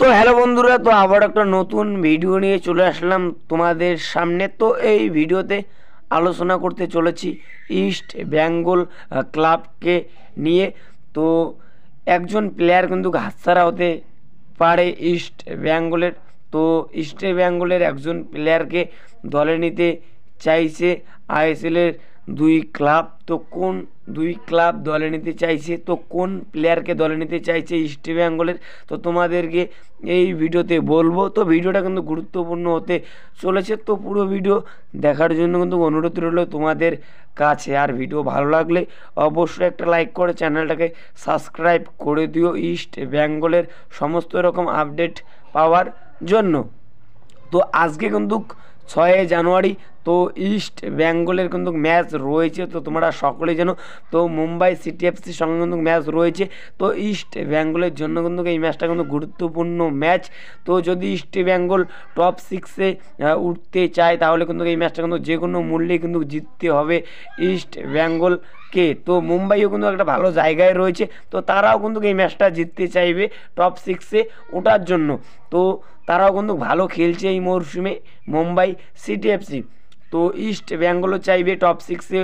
তো হ্যালো বন্ধুরা, তো আবার একটা নতুন ভিডিও নিয়ে চলে আসলাম তোমাদের সামনে। তো এই ভিডিওতে আলোচনা করতে চলেছি ইস্ট বেঙ্গল ক্লাবকে নিয়ে। তো একজন প্লেয়ার কিন্তু হাতছাড়া হতে পারে ইস্ট বেঙ্গলের। তো ইস্ট বেঙ্গলের একজন প্লেয়ারকে দলে নিতে চাইছে আইএসএলের দুই ক্লাব। তো কোন দুই ক্লাব দলে নিতে চাইছে, তো কোন প্লেয়ারকে দলে নিতে চাইছে ইস্ট বেঙ্গলের, তো তোমাদেরকে এই ভিডিওতে বলবো। তো ভিডিওটা কিন্তু গুরুত্বপূর্ণ হতে চলেছে, তো পুরো ভিডিও দেখার জন্য কিন্তু অনুরোধ রইল তোমাদের কাছে। আর ভিডিও ভালো লাগলে অবশ্যই একটা লাইক করে চ্যানেলটাকে সাবস্ক্রাইব করে দিও ইস্ট বেঙ্গলের সমস্ত রকম আপডেট পাওয়ার জন্য। তো আজকে কিন্তু 6 জানুয়ারি, তো ইস্ট বেঙ্গলের কিন্তু ম্যাচ রয়েছে, তো তোমরা সকলেই জানো। তো মুম্বাই সিটি এফসির সঙ্গে কিন্তু ম্যাচ রয়েছে। তো ইস্ট বেঙ্গলের জন্য কিন্তু এই ম্যাচটা কিন্তু গুরুত্বপূর্ণ ম্যাচ। তো যদি ইস্ট বেঙ্গল টপ 6-এ উঠতে চায় তাহলে কিন্তু এই ম্যাচটা কিন্তু যে কোনো মূল্যে কিন্তু জিততে হবে ইস্ট বেঙ্গলকে। তো মুম্বাইও কিন্তু একটা ভালো জায়গায় রয়েছে, তো তারাও কিন্তু এই ম্যাচটা জিততে চাইবে টপ 6-এ ওঠার জন্য। তো তারাও কিন্তু ভালো খেলছে এই মরশুমে মুম্বাই সিটি এফসি। তো ইস্ট বেঙ্গলও চাইবে টপ 6-এ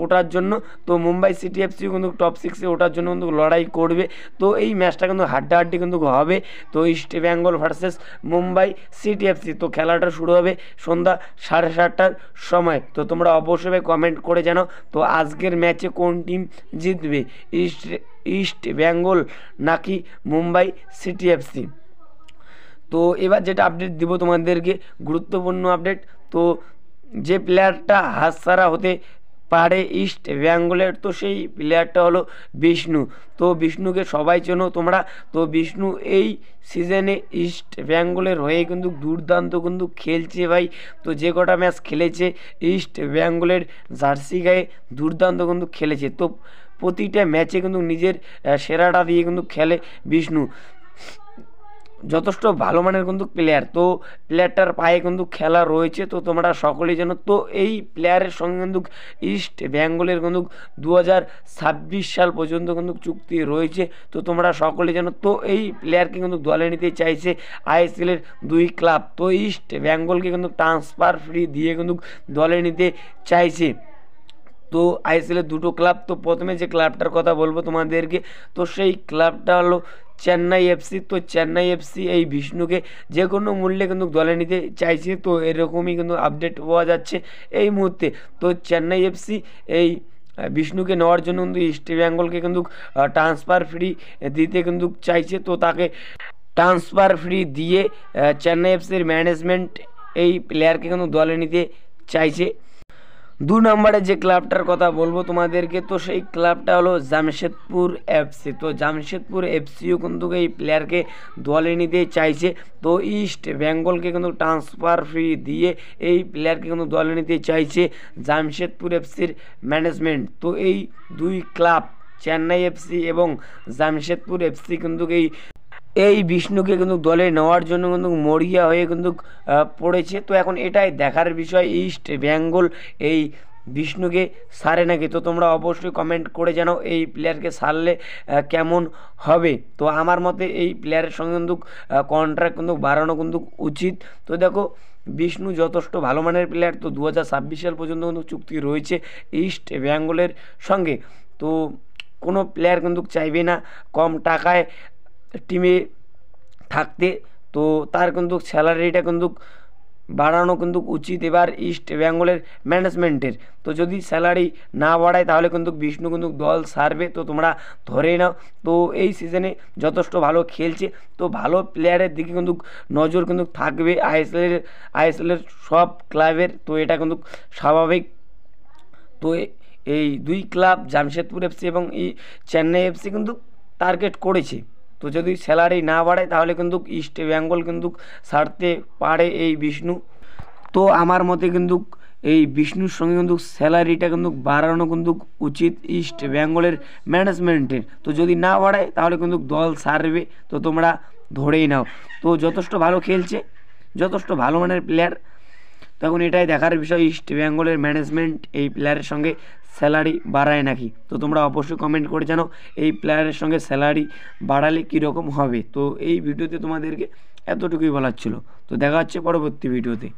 ওঠার জন্য। তো মুম্বাই সিটি এফসিও কিন্তু টপ 6-এ ওঠার জন্য কিন্তু লড়াই করবে। তো এই ম্যাচটা কিন্তু হাড্ডাহাড্ডি কিন্তু হবে। তো east Bengal versus Mumbai city FC. তো খেলাটা শুরু হবে সন্ধ্যা 7:30টার সময়। তো তোমরা অবশ্যই কমেন্ট করে জানাও তো আজকের ম্যাচে কোন টিম জিতবে, ইস্ট বেঙ্গল নাকি মুম্বাই সিটি এফসি। তো এবার যেটা আপডেট দিব তোমাদেরকে, গুরুত্বপূর্ণ আপডেট। তো যে প্লেয়ারটা হাতছাড়া হতে পারে ইস্ট বেঙ্গলের, তো সেই প্লেয়ারটা হলো বিষ্ণু। তো বিষ্ণুকে সবাই চেনো তোমরা। তো বিষ্ণু এই সিজনে ইস্ট বেঙ্গলের হয়ে কিন্তু দুর্দান্ত কিন্তু খেলছে ভাই। তো যে কটা ম্যাচ খেলেছে ইস্ট বেঙ্গলের জার্সি গায়ে দুর্দান্ত কিন্তু খেলেছে। তো প্রতিটা ম্যাচে কিন্তু নিজের সেরাটা দিয়ে কিন্তু খেলে বিষ্ণু। যথেষ্ট ভালো মানের কিন্তু প্লেয়ার। তো প্লেয়ারটার পায়ে কিন্তু খেলা রয়েছে, তো তোমরা সকলেই জানো। তো এই প্লেয়ারের সঙ্গে কিন্তু ইস্ট বেঙ্গলের কিন্তু 2026 সাল পর্যন্ত কিন্তু চুক্তি রয়েছে, তো তোমরা সকলেই জানো। তো এই প্লেয়ারকে কিন্তু দলে নিতে চাইছে আইএসএলের দুই ক্লাব। তো ইস্ট বেঙ্গলকে কিন্তু ট্রান্সফার ফ্রি দিয়ে কিন্তু দলে নিতে চাইছে তো আইএসএলের দুটো ক্লাব। তো প্রথমে যে ক্লাবটার কথা বলবো তোমাদেরকে, তো সেই ক্লাবটা হলো চেন্নাই এফসি। তো চেন্নাই এফসি এই বিষ্ণুকে যে কোনো মূল্যে কিন্তু দলে নিতে চাইছে, তো এরকমই কিন্তু আপডেট পাওয়া যাচ্ছে এই মুহূর্তে। তো চেন্নাই এফসি এই বিষ্ণুকে নেওয়ার জন্য কিন্তু ইস্ট বেঙ্গলকে কিন্তু ট্রান্সফার ফ্রি দিতে কিন্তু চাইছে। তো তাকে ট্রান্সফার ফ্রি দিয়ে চেন্নাই এফসির ম্যানেজমেন্ট এই প্লেয়ারকে কিন্তু দলে নিতে চাইছে। 2 নম্বরে যে ক্লাবটার কথা বলবো তোমাদেরকে, তো সেই ক্লাবটা হলো জামশেদপুর এফসি। তো জামশেদপুর এফসিও কিন্তু এই প্লেয়ারকে দলে নিতে চাইছে। তো ইস্ট বেঙ্গলকে কিন্তু ট্রান্সফার ফ্রি দিয়ে এই প্লেয়ারকে কিন্তু দলে নিতে চাইছে জামশেদপুর এফসির ম্যানেজমেন্ট। তো এই দুই ক্লাব চেন্নাই এফসি এবং জামশেদপুর এফসি কিন্তু এই বিষ্ণুকে কিন্তু দলে নেওয়ার জন্য কিন্তু মরিয়া হয়ে কিন্তু পড়েছে। তো এখন এটাই দেখার বিষয় ইস্ট বেঙ্গল এই বিষ্ণুকে সারে নাকি। তো তোমরা অবশ্যই কমেন্ট করে জানাও এই প্লেয়ারকে সারলে কেমন হবে। তো আমার মতে এই প্লেয়ারের সঙ্গে কিন্তু কন্ট্রাক্ট কিন্তু বাড়ানো কিন্তু উচিত। তো দেখো বিষ্ণু যথেষ্ট ভালো মানের প্লেয়ার। তো 2026 সাল পর্যন্ত কিন্তু চুক্তি রয়েছে ইস্ট বেঙ্গলের সঙ্গে। তো কোনো প্লেয়ার কিন্তু চাইবে না কম টাকায় টিমে থাকতে। তো তার কিন্তু স্যালারিটা কিন্তু বাড়ানো কিন্তু উচিত এবার ইস্ট বেঙ্গলের ম্যানেজমেন্টের। তো যদি স্যালারি না বাড়ায় তাহলে কিন্তু বিষ্ণু কিন্তু দল ছাড়বে। তো তোমরা ধরে নাও। তো এই সিজনে যথেষ্ট ভালো খেলছে, তো ভালো প্লেয়ারের দিকে কিন্তু নজর কিন্তু থাকবে আইএসএলের সব ক্লাবের। তো এটা কিন্তু স্বাভাবিক। তো এই দুই ক্লাব জামশেদপুর এফসি এবং এই চেন্নাই এফসি কিন্তু টার্গেট করেছে। তো যদি স্যালারি না বাড়ায় তাহলে কিন্তু ইস্ট বেঙ্গল কিন্তু ছাড়তে পারে এই বিষ্ণু। তো আমার মতে কিন্তু এই বিষ্ণুর সঙ্গে কিন্তু স্যালারিটা কিন্তু বাড়ানো কিন্তু উচিত ইস্ট বেঙ্গলের ম্যানেজমেন্টের। তো যদি না বাড়ায় তাহলে কিন্তু দল ছাড়বে। তো তোমরা ধরেই নাও। তো যথেষ্ট ভালো খেলছে, যথেষ্ট ভালো মানের প্লেয়ার। তখন এটাই দেখার বিষয় ইস্ট বেঙ্গলের ম্যানেজমেন্ট এই প্লেয়ারের সঙ্গে স্যালারি বাড়ায় নাকি। তো তোমরা অবশ্যই কমেন্ট করে জানো এই প্লেয়ারের সঙ্গে স্যালারি বাড়ালে কীরকম হবে। তো এই ভিডিওতে তোমাদেরকে এতটুকুই বলার ছিল। তো দেখা হচ্ছে পরবর্তী ভিডিওতে।